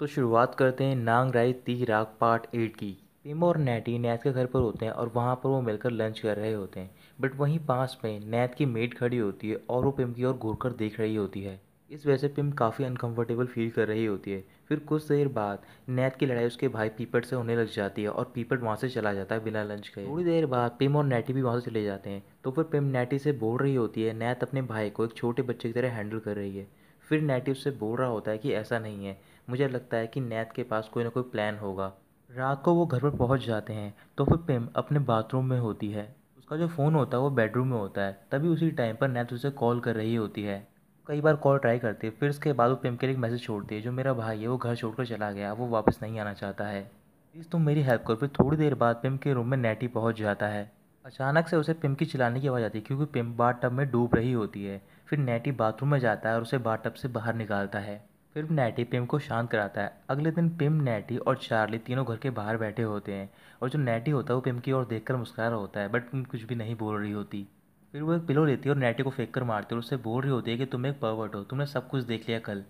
तो शुरुआत करते हैं नांग राई ती राग पार्ट 8 की। पिम और नैटी नैत के घर पर होते हैं और वहाँ पर वो मिलकर लंच कर रहे होते हैं। बट वहीं पास में नैत की मेड खड़ी होती है और वो पिम की ओर घूर कर देख रही होती है। इस वजह से पिम काफ़ी अनकंफर्टेबल फील कर रही होती है। फिर कुछ देर बाद नैत की लड़ाई उसके भाई पीपट से होने लग जाती है और पीपट वहाँ से चला जाता है बिना लंच के। थोड़ी देर बाद पिम और नैटी भी वहाँ से चले जाते हैं। तो फिर पिम नैटी से बोल रही होती है नैत अपने भाई को एक छोटे बच्चे की तरह हैंडल कर रही है। फिर नैटी उससे बोल रहा होता है कि ऐसा नहीं है, मुझे लगता है कि नैत के पास कोई ना कोई प्लान होगा। रात को वो घर पर पहुंच जाते हैं तो फिर पिम अपने बाथरूम में होती है। उसका जो फ़ोन होता है वो बेडरूम में होता है। तभी उसी टाइम पर नैत उसे कॉल कर रही होती है। कई बार कॉल ट्राई करती है, फिर उसके बाद वो पिम के लिए एक मैसेज छोड़ती है, जो मेरा भाई है वो घर छोड़कर चला गया, वो वापस नहीं आना चाहता है, प्लीज़ तुम मेरी हेल्प करो। फिर थोड़ी देर बाद पिम के रूम में नैटी पहुंच जाता है। अचानक से उसे पिम की चिल्लाने की आवाज़ आती है क्योंकि पिम बाथ टब में डूब रही होती है। फिर नैटी बाथरूम में जाता है और उसे बाथ टब से बाहर निकालता है। फिर नैटी पिम को शांत कराता है। अगले दिन पिम, नैटी और चार्ली तीनों घर के बाहर बैठे होते हैं और जो नैटी होता है वो पिम की ओर देखकर मुस्कुरा रहा होता है, बट पिम कुछ भी नहीं बोल रही होती। फिर वो एक पिलो लेती है और नैटी को फेंक कर मारती है और उससे बोल रही होती है कि तुम एक पर्वर्ट हो, तुमने सब कुछ देख लिया कल।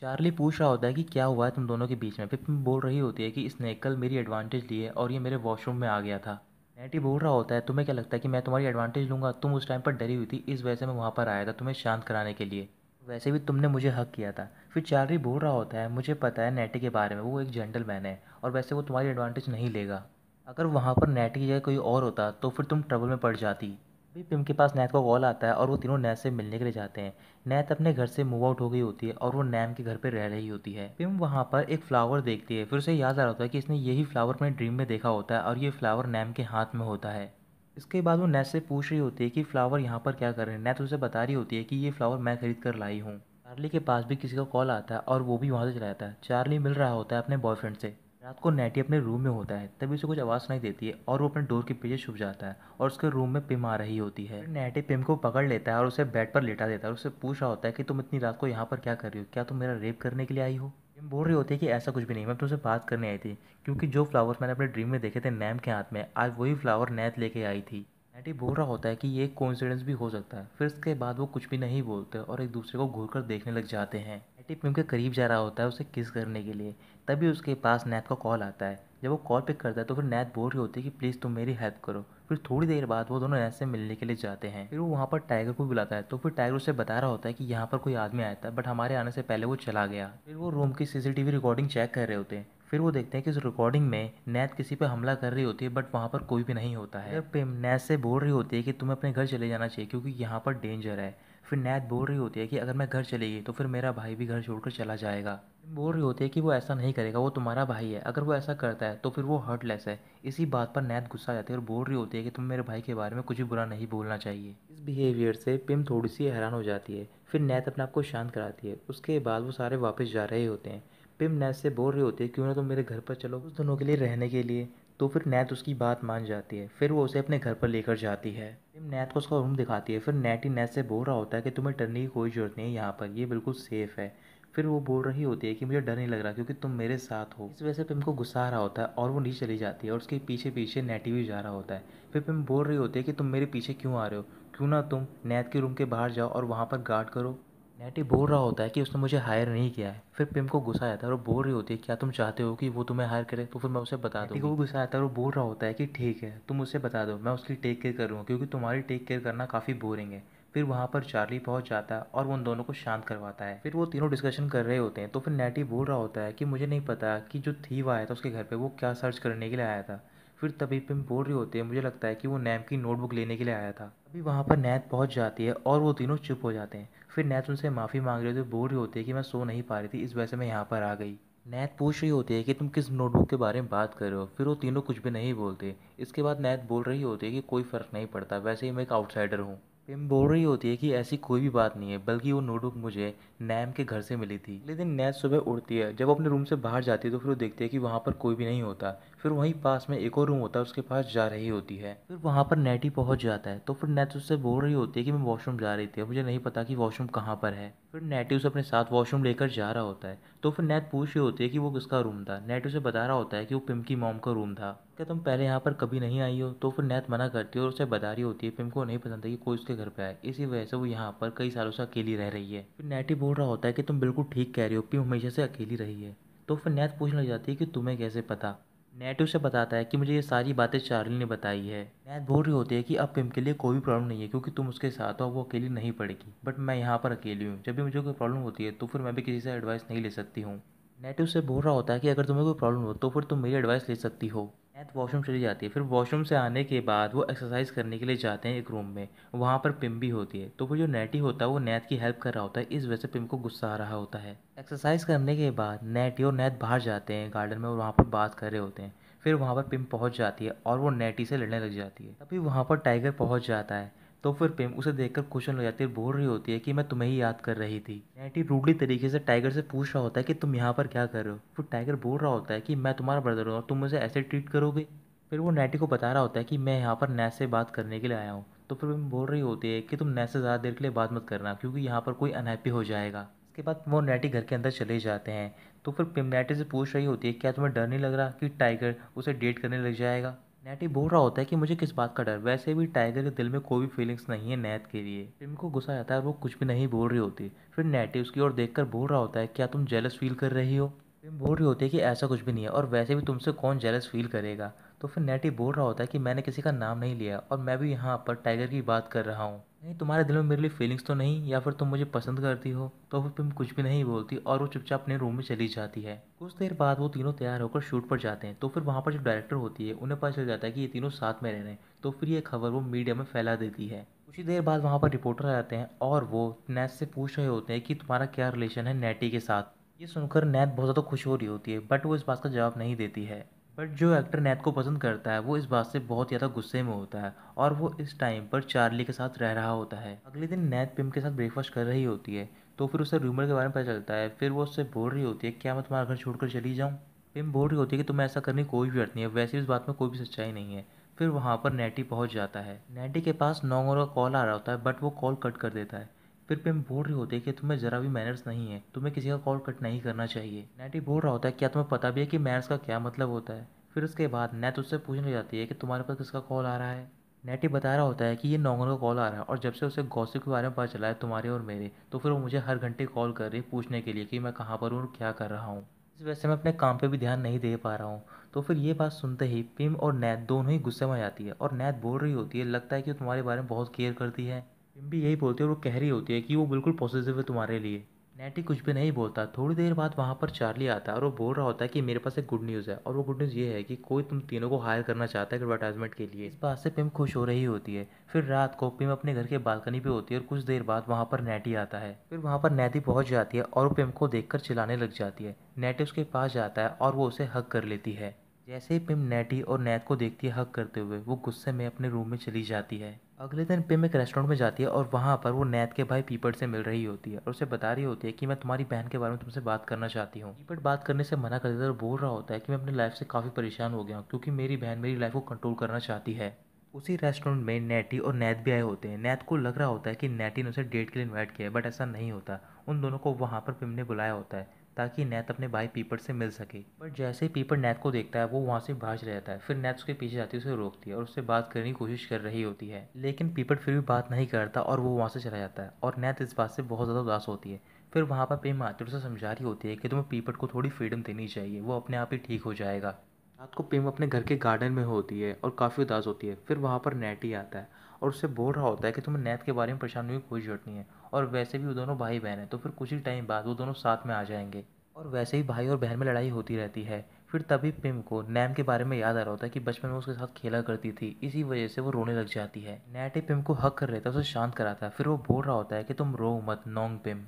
चार्ली पूछ रहा होता है कि क्या हुआ है तुम दोनों के बीच में। फिर पिम बोल रही होती है कि इसने कल मेरी एडवांटेज ली है और ये मेरे वॉशरूम में आ गया था। नैटी बोल रहा होता है तुम्हें क्या लगता है कि मैं तुम्हारी एडवांटेज लूँगा, तुम उस टाइम पर डरी हुई थी, इस वजह से मैं वहाँ पर आया था तुम्हें शांत कराने के लिए, वैसे भी तुमने मुझे हक किया था। फिर चार्ली बोल रहा होता है मुझे पता है नैटी के बारे में, वो एक जेंटलमैन है और वैसे वो तुम्हारी एडवांटेज नहीं लेगा। अगर वहाँ पर नैटी की जगह कोई और होता तो फिर तुम ट्रबल में पड़ जाती। अभी पिम के पास नैत का कॉल आता है और वो तीनों नैत से मिलने के लिए जाते हैं। नैत अपने घर से मूव आउट हो गई होती है और वो नैम के घर पर रह रही होती है। पिम वहाँ पर एक फ्लावर देखती है, फिर उसे याद आ रहा होता है कि इसने यही फ्लावर अपने ड्रीम में देखा होता है और ये फ्लावर नैम के हाथ में होता है। इसके बाद वो नैट से पूछ रही होती है कि फ्लावर यहाँ पर क्या कर रहे हैं। नैट उसे बता रही होती है कि ये फ्लावर मैं खरीद कर लाई हूँ। चार्ली के पास भी किसी का कॉल आता है और वो भी वहाँ से चला जाता है। चार्ली मिल रहा होता है अपने बॉयफ्रेंड से। रात को नैटी अपने रूम में होता है, तभी उसे कुछ आवाज़ सुनाई देती है और वो अपने डोर के पीछे छुप जाता है और उसके रूम में पिम आ रही होती है। फिर नैटी पिम को पकड़ लेता है और उसे बेड पर लेटा देता है और उससे पूछ रहा होता है कि तुम इतनी रात को यहाँ पर क्या कर रही हो, क्या तुम मेरा रेप करने के लिए आई हो। पिम बोल रही होती है कि ऐसा कुछ भी नहीं, मैं तुमसे बात करने आई थी, क्योंकि जो फ्लावर्स मैंने अपने ड्रीम में देखे थे नैम के हाथ में, आज वही फ्लावर नैत लेके आई थी। नैटी बोल रहा होता है कि ये एक कोइंसिडेंस भी हो सकता है। फिर इसके बाद वो कुछ भी नहीं बोलते और एक दूसरे को घूर कर देखने लग जाते हैं। नैटी पिम के करीब जा रहा होता है उसे किस करने के लिए, तभी उसके पास नैत का कॉल आता है। जब वो कॉल पिक करता है तो फिर नैत बोल रही होती है कि प्लीज़ तुम मेरी हेल्प करो। फिर थोड़ी देर बाद वो दोनों नैत से मिलने के लिए जाते हैं। फिर वो वहाँ पर टाइगर को बुलाता है तो फिर टाइगर उसे बता रहा होता है कि यहाँ पर कोई आदमी आया था, बट हमारे आने से पहले वो चला गया। फिर वो रूम की सीसीटीवी रिकॉर्डिंग चेक कर रहे होते हैं। फिर वो देखते हैं कि उस रिकॉर्डिंग में नैत किसी पे हमला कर रही होती है, बट वहाँ पर कोई भी नहीं होता है। इधर पिम नैत से बोल रही होती है कि तुम्हें अपने घर चले जाना चाहिए क्योंकि यहाँ पर डेंजर है। फिर नैत बोल रही होती है कि अगर मैं घर चली गई तो फिर मेरा भाई भी घर छोड़कर चला जाएगा। पिम बोल रही होती है कि वो ऐसा नहीं करेगा, वो तुम्हारा भाई है, अगर वो ऐसा करता है तो फिर वो हर्टलेस है। इसी बात पर नैत गुस्सा आ जाती है और बोल रही होती है कि तुम मेरे भाई के बारे में कुछ भी बुरा नहीं बोलना चाहिए। इस बिहेवियर से पिम थोड़ी सी हैरान हो जाती है। फिर नैत अपने आप को शांत कराती है। उसके बाद वो सारे वापस जा रहे होते हैं। पिम नैत से बोल रही होती है क्यों ना तुम मेरे घर पर चलो कुछ दिनों के लिए रहने के लिए। तो फिर नैत उसकी बात मान जाती है। फिर वो उसे अपने घर पर लेकर जाती है। पिम नैत को उसका रूम दिखाती है। फिर नैट ही नैत से बोल रहा होता है कि तुम्हें डरने की कोई ज़रूरत नहीं है, यहाँ पर ये बिल्कुल सेफ़ है। फिर वो बोल रही होती है कि मुझे डर नहीं लग रहा क्योंकि तुम मेरे साथ हो। इस वजह से पिम को गुस्सा आ रहा होता है और वो नीचे चली जाती है और उसके पीछे पीछे नैटी भी जा रहा होता है। फिर पिम बोल रही होती है कि तुम मेरे पीछे क्यों आ रहे हो, क्यों ना तुम नैत के रूम के बाहर जाओ और वहाँ पर गार्ड करो। नैटी बोल रहा होता है कि उसने मुझे हायर नहीं किया है। फिर पिम को गुस्सा आता है और वो बोल रही होती है क्या तुम चाहते हो कि वो तुम्हें हायर करे, तो फिर मैं उसे बता दूंगी। नैटी को भी गुस्सा आता है और वो बोल रहा होता है कि ठीक है तुम उसे बता दो, मैं उसकी टेक केयर करूँगा क्योंकि तुम्हारी टेक केयर करना काफ़ी बोरिंग है। फिर वहाँ पर चार्ली पहुँच जाता है और वो उन दोनों को शांत करवाता है। फिर वो तीनों डिस्कशन कर रहे होते हैं तो फिर नैटी बोल रहा होता है कि मुझे नहीं पता कि जो थीव आया था उसके घर पे वो क्या सर्च करने के लिए आया था। फिर तभी पिम बोल रही होती है मुझे लगता है कि वो नैम की नोटबुक लेने के लिए आया था। अभी वहाँ पर नैत पहुँच जाती है और वो तीनों चुप हो जाते हैं। फिर नैत उनसे माफ़ी मांग रही होती है, बोल रही होती है कि मैं सो नहीं पा रही थी, इस वजह से मैं यहाँ पर आ गई। नैत पूछ रही होती है कि तुम किस नोटबुक के बारे में बात कर रहे हो। फिर वो तीनों कुछ भी नहीं बोलते। इसके बाद नैत बोल रही होती है कि कोई फ़र्क नहीं पड़ता, वैसे ही मैं एक आउटसाइडर हूँ। पिम बोल रही होती है कि ऐसी कोई भी बात नहीं है, बल्कि वो नोटबुक मुझे नैम के घर से मिली थी। अगले दिन नैत सुबह उठती है। जब वो अपने रूम से बाहर जाती है तो फिर वो देखती है कि वहाँ पर कोई भी नहीं होता। फिर वहीं पास में एक और रूम होता है, उसके पास जा रही होती है। फिर वहाँ पर नैटी पहुँच जाता है तो फिर नैट उससे बोल रही होती है कि मैं वॉशरूम जा रही थी, अब मुझे नहीं पता कि वॉशरूम कहाँ पर है। फिर नैटी उसे अपने साथ वॉशरूम लेकर जा रहा होता है तो फिर नैट पूछ रही होती है कि वो किसका रूम था। नैट उसे बता रहा होता है कि वो पिम की मॉम का रूम था। क्या तुम पहले यहाँ पर कभी नहीं आई हो? तो फिर नैत मना करती है और उसे बता रही होती है पिम को नहीं पसंद है कि कोई उसके घर पे आए, इसी वजह से वो यहाँ पर कई सालों से अकेली रह रही है। फिर नैटी बोल रहा होता है कि तुम बिल्कुल ठीक कह रही हो, पिम हमेशा से अकेली रही है। तो फिर नैत पूछने लग जाती है कि तुम्हें कैसे पता। नैट उसे बताता है कि मुझे ये सारी बातें चार्ली ने बताई है। नैत बोल रही होती है कि अब पिम के लिए कोई भी प्रॉब्लम नहीं है क्योंकि तुम उसके साथ हो, वो अकेली नहीं पड़ेगी, बट मैं यहाँ पर अकेली हूँ, जब भी मुझे कोई प्रॉब्लम होती है तो फिर मैं भी किसी से एडवाइस नहीं ले सकती हूँ। नैट उससे बोल रहा होता है कि अगर तुम्हें कोई प्रॉब्लम हो तो फिर तुम मेरी एडवाइस ले सकती हो। नैत वॉशरूम चली जाती है। फिर वॉशरूम से आने के बाद वो एक्सरसाइज करने के लिए जाते हैं एक रूम में। वहाँ पर पिम भी होती है। तो फिर जो नैटी होता है वो नैत की हेल्प कर रहा होता है, इस वजह से पिम को गुस्सा आ रहा होता है। एक्सरसाइज करने के बाद नैटी और नैत बाहर जाते हैं गार्डन में और वहाँ पर बात कर रहे होते हैं। फिर वहाँ पर पिम पहुँच जाती है और वो नैटी से लड़ने लग जाती है। तभी वहाँ पर टाइगर पहुँच जाता है। तो फिर पिम उसे देखकर खुश होने लग जाती है, बोल रही होती है कि मैं तुम्हें ही याद कर रही थी। नैटी रूडली तरीके से टाइगर से पूछ रहा होता है कि तुम यहाँ पर क्या कर रहे हो। फिर टाइगर बोल रहा होता है कि मैं तुम्हारा ब्रदर हूँ और तुम मुझे ऐसे ट्रीट करोगे। फिर वो नैटी को बता रहा होता है कि मैं यहाँ पर नैट से बात करने के लिए आया हूँ। तो फिर पिम बोल रही होती है कि तुम नैट से ज़्यादा देर के लिए बात मत करना क्योंकि यहाँ पर कोई अनहैप्पी हो जाएगा। इसके बाद वो नैटी घर के अंदर चले जाते हैं। तो फिर पिम नैटी से पूछ रही होती है क्या तुम्हें डर नहीं लग रहा कि टाइगर उसे डेट करने लग जाएगा। नैटी बोल रहा होता है कि मुझे किस बात का डर, वैसे भी टाइगर के दिल में कोई भी फीलिंग्स नहीं है नैत के लिए। पिम को गुस्सा आता है और वो कुछ भी नहीं बोल रही होती। फिर नैटी उसकी ओर देखकर बोल रहा होता है क्या तुम जेलस फील कर रही हो। पिम बोल रही होती है कि ऐसा कुछ भी नहीं है और वैसे भी तुमसे कौन जेलस फील करेगा। तो फिर नैटी बोल रहा होता है कि मैंने किसी का नाम नहीं लिया और मैं भी यहाँ पर टाइगर की बात कर रहा हूँ। नहीं, तुम्हारे दिल में मेरे लिए फीलिंग्स तो नहीं, या फिर तुम मुझे पसंद करती हो। तो फिर पिम कुछ भी नहीं बोलती और वो चुपचाप अपने रूम में चली जाती है। कुछ देर बाद वो तीनों तैयार होकर शूट पर जाते हैं। तो फिर वहाँ पर जो डायरेक्टर होती है उन्हें पता चल जाता है कि ये तीनों साथ में रह रहे हैं। तो फिर ये खबर वो मीडिया में फैला देती है। कुछ ही देर बाद वहाँ पर रिपोर्टर आ जाते हैं और वो नैट से पूछ रहे होते हैं कि तुम्हारा क्या रिलेशन है नैटी के साथ। ये सुनकर नैत बहुत ज़्यादा खुश हो रही होती है, बट वो इस बात का जवाब नहीं देती है। बट जो एक्टर नैत को पसंद करता है वो इस बात से बहुत ज़्यादा गुस्से में होता है और वो इस टाइम पर चार्ली के साथ रह रहा होता है। अगले दिन नैत पिम के साथ ब्रेकफास्ट कर रही होती है। तो फिर उसे रूमर के बारे में पता चलता है। फिर वो उससे बोल रही होती है क्या मैं तुम्हारा घर छोड़कर चली जाऊँ। पिम बोल रही होती है कि तुम्हें ऐसा करने की कोई भी अर्थ नहीं है, वैसे भी इस बात में कोई भी सच्चाई नहीं है। फिर वहाँ पर नैटी पहुँच जाता है। नैटी के पास नौंगर का कॉल आ रहा होता है, बट वो कॉल कट कर देता है। फिर पिम बोल रही होती है कि तुम्हें ज़रा भी मैनर्स नहीं है, तुम्हें किसी का कॉल कट नहीं करना चाहिए। नैटी बोल रहा होता है क्या तुम्हें पता भी है कि मैनर्स का क्या मतलब होता है। फिर उसके बाद नैत उससे पूछने जाती है कि तुम्हारे पास किसका कॉल आ रहा है। नैटी बता रहा होता है कि ये नौंगर का कॉल आ रहा है और जब से उसे गॉसिप के बारे में पता चला है तुम्हारे और मेरे, तो फिर वो मुझे हर घंटे कॉल कर रही है पूछने के लिए कि मैं कहाँ पर हूँ और क्या कर रहा हूँ। इस वजह से मैं अपने काम पे भी ध्यान नहीं दे पा रहा हूँ। तो फिर ये बात सुनते ही पिम और नैत दोनों ही गुस्से में आ जाती है और नैत बोल रही होती है लगता है कि वो तुम्हारे बारे में बहुत केयर करती है। पिम भी यही बोलती है और वो कह रही होती है कि वो बिल्कुल पॉजिटिव है तुम्हारे लिए। नैटी कुछ भी नहीं बोलता। थोड़ी देर बाद वहाँ पर चार्ली आता है और वो बोल रहा होता है कि मेरे पास एक गुड न्यूज़ है, और वो गुड न्यूज़ ये है कि कोई तुम तीनों को हायर करना चाहता है एडवर्टाइजमेंट के लिए। इस बात से पिम खुश हो रही होती है। फिर रात को पिम अपने घर के बालकनी पे होती है और कुछ देर बाद वहाँ पर नैटी आता है। फिर वहाँ पर नैटी पहुँच जाती है और वो पिम को देखकर चिल्लाने लग जाती है। नैटी उसके पास जाता है और वो उसे हग कर लेती है। जैसे ही पिम नैटी और नैत को देखती है हग करते हुए, वो गुस्से में अपने रूम में चली जाती है। अगले दिन पिम एक रेस्टोरेंट में जाती है और वहाँ पर वो नैत के भाई पीपट से मिल रही होती है और उसे बता रही होती है कि मैं तुम्हारी बहन के बारे में तुमसे बात करना चाहती हूँ। पीपट बात करने से मना कर देता है और बोल रहा होता है कि मैं अपनी लाइफ से काफ़ी परेशान हो गया हूँ क्योंकि मेरी बहन मेरी लाइफ को कंट्रोल करना चाहती है। उसी रेस्टोरेंट में नैटी और नैत भी आए होते हैं। नैत को लग रहा होता है कि नैटी ने उसे डेट के लिए इन्वाइट किया है, बट ऐसा नहीं होता। उन दोनों को वहाँ पर पिम ने बुलाया होता है ताकि नैत अपने भाई पीपट से मिल सके। बट जैसे ही पीपट नैत को देखता है वो वहाँ से भाग चला जाता है। फिर नैत उसके पीछे जाती है, उसे रोकती है और उससे बात करने की कोशिश कर रही होती है, लेकिन पीपट फिर भी बात नहीं करता और वो वहाँ से चला जाता है और नैत इस बात से बहुत ज़्यादा उदास होती है। फिर वहाँ पर पिम आती है और उसे समझा रही होती है कि तुम्हें पीपट को थोड़ी फ्रीडम देनी चाहिए, वो अपने आप ही ठीक हो जाएगा। रात को पिम अपने घर के गार्डन में होती है और काफ़ी उदास होती है। फिर वहाँ पर नैटी आता है और उससे बोल रहा होता है कि तुम्हें नैत के बारे में परेशान होने की कोई ज़रूरत नहीं है, और वैसे भी वो दोनों भाई बहन हैं, तो फिर कुछ ही टाइम बाद वो दोनों साथ में आ जाएंगे। और वैसे ही भाई और बहन में लड़ाई होती रहती है। फिर तभी पिम को नैम के बारे में याद आ रहा होता है कि बचपन में उसके साथ खेला करती थी, इसी वजह से वो रोने लग जाती है। नैटी पिम को हक कर लेता है, उसे शांत कराता है। फिर वो बोल रहा होता है कि तुम रो मत नोंग पिम।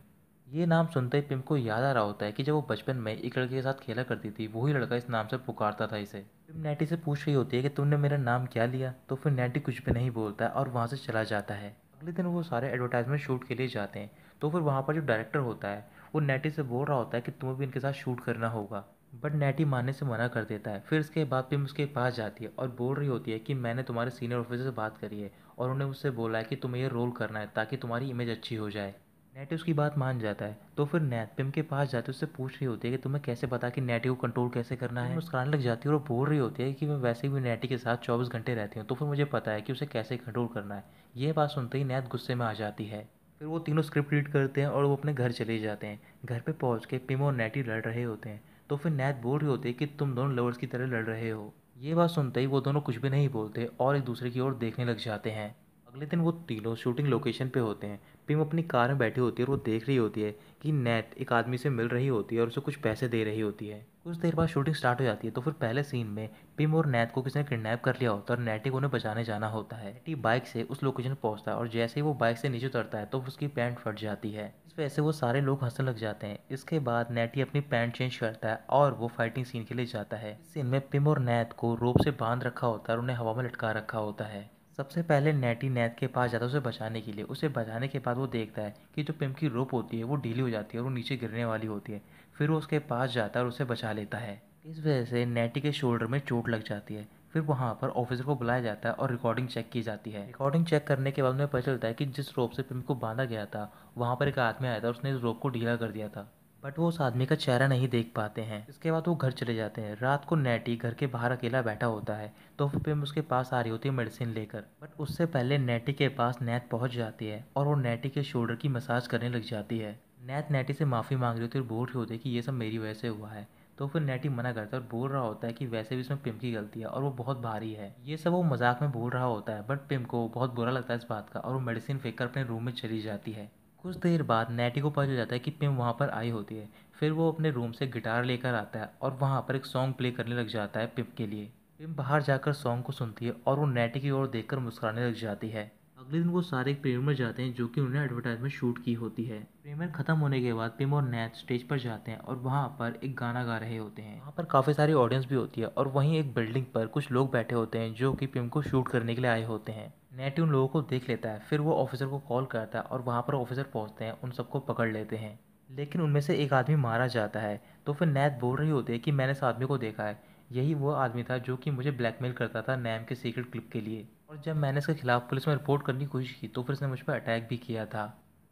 ये नाम सुनते ही पिम को याद आ रहा होता है कि जब वो बचपन में एक लड़के के साथ खेला करती थी, वही लड़का इस नाम से पुकारता था इसे। पिम नैटी से पूछ रही होती है कि तुमने मेरा नाम क्या लिया। तो फिर नैटी कुछ भी नहीं बोलता है और वहाँ से चला जाता है। अगले दिन वो सारे एडवर्टाइजमेंट शूट के लिए जाते हैं। तो फिर वहाँ पर जो डायरेक्टर होता है वो नैटी से बोल रहा होता है कि तुम्हें भी इनके साथ शूट करना होगा, बट नैटी मानने से मना कर देता है। फिर इसके बाद पिम उसके पास जाती है और बोल रही होती है कि मैंने तुम्हारे सीनियर ऑफिसर से बात करी है और उन्होंने मुझसे बोला है कि तुम्हें ये रोल करना है ताकि तुम्हारी इमेज अच्छी हो जाए। नैटी उसकी बात मान जाता है। तो फिर नैत पिम के पास जाती है, उससे पूछ रही होती है कि तुम्हें कैसे पता कि नैटी को कंट्रोल कैसे करना है। मुस्कुराने लग जाती है और बोल रही होती है कि मैं वैसे भी नैटी के साथ 24 घंटे रहती हूँ, तो फिर मुझे पता है कि उसे कैसे कंट्रोल करना है। ये बात सुनते ही नैत गुस्से में आ जाती है। फिर वो तीनों स्क्रिप्ट रीड करते हैं और वो अपने घर चले जाते हैं। घर पे पहुंच के पिम और नैटी लड़ रहे होते हैं। तो फिर नैत बोल रही होती है कि तुम दोनों लवर्स की तरह लड़ रहे हो। ये बात सुनते ही वो दोनों कुछ भी नहीं बोलते और एक दूसरे की ओर देखने लग जाते हैं। अगले दिन वो तीनों शूटिंग लोकेशन पे होते हैं। पिम अपनी कार में बैठी होती है और वो देख रही होती है कि नैत एक आदमी से मिल रही होती है और उसे कुछ पैसे दे रही होती है। कुछ देर बाद शूटिंग स्टार्ट हो जाती है। तो फिर पहले सीन में पिम और नैत को किसी ने किडनैप कर लिया होता है और नैटी को उन्हें बचाने जाना होता है। नैटी बाइक से उस लोकेशन पहुंचता है और जैसे ही वो बाइक से नीचे उतरता है तो उसकी पैंट फट जाती है। इस वजह से वो सारे लोग हंसने लग जाते हैं। इसके बाद नैटी अपनी पैंट चेंज करता है और वो फाइटिंग सीन के लिए जाता है। इस सीन में पिम और नैत को रोप से बांध रखा होता है और उन्हें हवा में लटका रखा होता है। सबसे पहले नैटी नैत के पास जाता है उसे बचाने के लिए। उसे बचाने के बाद वो देखता है कि जो पिम की रोप होती है वो ढीली हो जाती है और वो नीचे गिरने वाली होती है। फिर वो उसके पास जाता है और उसे बचा लेता है। इस वजह से नैटी के शोल्डर में चोट लग जाती है। फिर वहाँ पर ऑफिसर को बुलाया जाता है और रिकॉर्डिंग चेक की जाती है। रिकॉर्डिंग चेक करने के बाद उन्हें पता चलता है कि जिस रोप से पिम को बांधा गया था वहाँ पर एक आदमी आया था, उसने इस रोप को ढीला कर दिया था। बट वो उस आदमी का चेहरा नहीं देख पाते हैं। इसके बाद वो घर चले जाते हैं। रात को नैटी घर के बाहर अकेला बैठा होता है तो फिर पिम उसके पास आ रही होती है मेडिसिन लेकर। बट उससे पहले नैटी के पास नैत पहुंच जाती है और वो नैटी के शोल्डर की मसाज करने लग जाती है। नैत नैटी से माफ़ी मांग रही होती है और बोल रही होती है कि ये सब मेरी वजह से हुआ है। तो फिर नैटी मना करता है और बोल रहा होता है कि वैसे भी इसमें पिम की गलती है और वो बहुत भारी है। ये सब वो मजाक में बोल रहा होता है बट पिम को बहुत बुरा लगता है इस बात का और वो मेडिसिन फेंक कर अपने रूम में चली जाती है। कुछ देर बाद नैटी को पता चल जाता है कि पिम वहाँ पर आई होती है। फिर वो अपने रूम से गिटार लेकर आता है और वहाँ पर एक सॉन्ग प्ले करने लग जाता है पिम के लिए। पिम बाहर जाकर सॉन्ग को सुनती है और वो नैटी की ओर देखकर मुस्कुराने लग जाती है। अगले दिन वो सारे एक प्रीमियर में जाते हैं जो कि उन्होंने एडवर्टाइजमेंट शूट की होती है। प्रीमियर खत्म होने के बाद पिम और नैत स्टेज पर जाते हैं और वहाँ पर एक गाना गा रहे होते हैं। वहाँ पर काफ़ी सारी ऑडियंस भी होती है और वहीं एक बिल्डिंग पर कुछ लोग बैठे होते हैं जो कि पिम को शूट करने के लिए आए होते हैं। नैटी उन लोगों को देख लेता है। फिर वो ऑफिसर को कॉल करता है और वहाँ पर ऑफिसर पहुँचते हैं, उन सबको पकड़ लेते हैं। लेकिन उनमें से एक आदमी मारा जाता है। तो फिर नैत बोल रही होती है कि मैंने इस आदमी को देखा है, यही वो आदमी था जो कि मुझे ब्लैकमेल करता था नैम के सीक्रेट क्लिप के लिए, और जब मैंने इसके खिलाफ पुलिस में रिपोर्ट करने की कोशिश की तो फिर इसने मुझ पर अटैक भी किया था।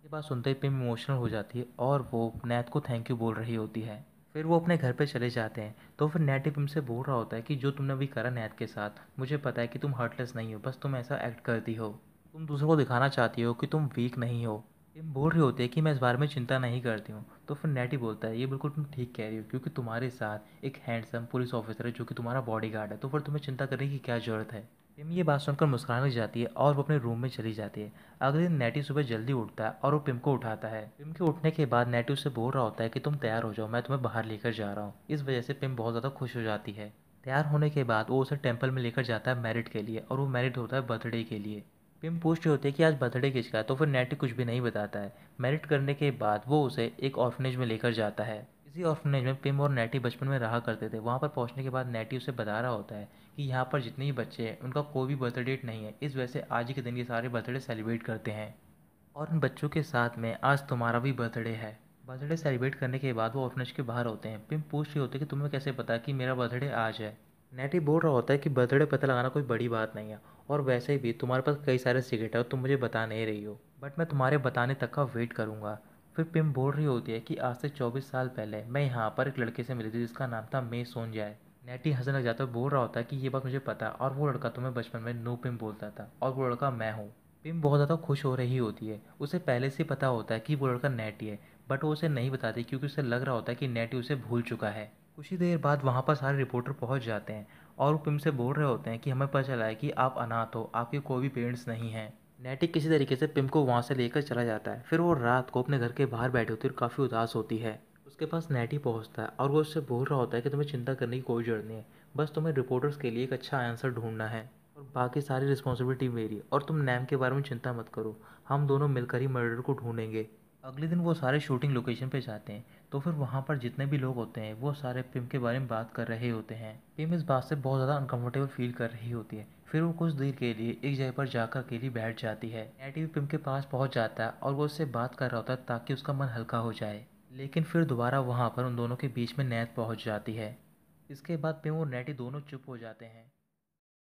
ये बात सुनते ही पिम इमोशनल हो जाती है और वो नैत को थैंक यू बोल रही होती है। फिर वो अपने घर पे चले जाते हैं। तो फिर नैट पिम से बोल रहा होता है कि जो तुमने अभी करा नैत के साथ, मुझे पता है कि तुम हार्टलेस नहीं हो, बस तुम ऐसा एक्ट करती हो, तुम दूसरों को दिखाना चाहती हो कि तुम वीक नहीं हो। पिम बोल रही होती है कि मैं इस बारे में चिंता नहीं करती हूँ। तो फिर नैटी बोलता है ये बिल्कुल तुम ठीक कह रही हो, क्योंकि तुम्हारे साथ एक हैंडसम पुलिस ऑफिसर है जो कि तुम्हारा बॉडीगार्ड है, तो फिर तुम्हें चिंता करने की क्या ज़रूरत है। पिम ये बात सुनकर मुस्कुराने लग जाती है और वो अपने रूम में चली जाती है। अगले दिन नैटी सुबह जल्दी उठता है और वो पिम को उठाता है। पिम के उठने के बाद नैटी उससे बोल रहा होता है कि तुम तैयार हो जाओ, मैं तुम्हें बाहर लेकर जा रहा हूँ। इस वजह से पिम बहुत ज़्यादा खुश हो जाती है। तैयार होने के बाद वो उसे टेम्पल में लेकर जाता है मैरिड के लिए, और वो मैरिड होता है बर्थडे के लिए। पिम पूछ रही होती है कि आज बर्थडे किसका है, तो फिर नैटी कुछ भी नहीं बताता है। मैरिड करने के बाद वो उसे एक ऑर्फनेज में लेकर जाता है। इसी ऑर्फनेज में पिम और नैटी बचपन में रहा करते थे। वहाँ पर पहुँचने के बाद नैटी उसे बता रहा होता है कि यहाँ पर जितने भी बच्चे हैं उनका कोई भी बर्थडे डेट नहीं है, इस वजह से आज ही के दिन ये सारे बर्थडे सेलिब्रेट करते हैं, और उन बच्चों के साथ में आज तुम्हारा भी बर्थडे है। बर्थडे सेलिब्रेट करने के बाद वो ऑर्फनेज के बाहर होते हैं। पिम पूछ रही होती है कि तुम्हें कैसे पता कि मेरा बर्थडे आज है। नैटी बोल रहा होता है कि बर्थडे पता लगाना कोई बड़ी बात नहीं है, और वैसे भी तुम्हारे पास कई सारे सीक्रेट है और तुम मुझे बता नहीं रही हो, बट मैं तुम्हारे बताने तक का वेट करूँगा। फिर पिम बोल रही होती है कि आज से 24 साल पहले मैं यहाँ पर एक लड़के से मिली थी जिसका नाम था मे सोनजाए। नैटी हंसने लग जाता है, बोल रहा होता है कि ये बात मुझे पता है, और वो लड़का तुम्हें बचपन में नो पिम बोलता था, और वो लड़का मैं हूँ। पिम बहुत ज़्यादा खुश हो रही होती है। उसे पहले से पता होता है कि वो लड़का नैटी है, बट वो उसे नहीं बताती क्योंकि उसे लग रहा होता है कि नैटी उसे भूल चुका है। कुछ ही देर बाद वहाँ पर सारे रिपोर्टर पहुँच जाते हैं और वो पिम से बोल रहे होते हैं कि हमें पता चला है कि आप अनाथ हो, आपके कोई भी पेरेंट्स नहीं हैं। नैटी किसी तरीके से पिम को वहाँ से लेकर चला जाता है। फिर वो रात को अपने घर के बाहर बैठी होती है और काफ़ी उदास होती है। उसके पास नैटी पहुँचता है और वो उससे बोल रहा होता है कि तुम्हें चिंता करने की कोई ज़रूरत नहीं है, बस तुम्हें रिपोर्टर्स के लिए एक अच्छा आंसर ढूंढना है, और बाकी सारी रिस्पॉन्सिबिलिटी मेरी, और तुम नैम के बारे में चिंता मत करो, हम दोनों मिलकर ही मर्डर को ढूंढेंगे। अगले दिन वो सारे शूटिंग लोकेशन पे जाते हैं। तो फिर वहाँ पर जितने भी लोग होते हैं वो सारे पिम के बारे में बात कर रहे होते हैं। पिम इस बात से बहुत ज़्यादा अनकंफर्टेबल फील कर रही होती है। फिर वो कुछ देर के लिए एक जगह पर जाकर अकेली बैठ जाती है। नैटी भी पिम के पास पहुँच जाता है और वो उससे बात कर रहा होता है ताकि उसका मन हल्का हो जाए। लेकिन फिर दोबारा वहाँ पर उन दोनों के बीच में नैत पहुँच जाती है। इसके बाद पिम और नैटी दोनों चुप हो जाते हैं।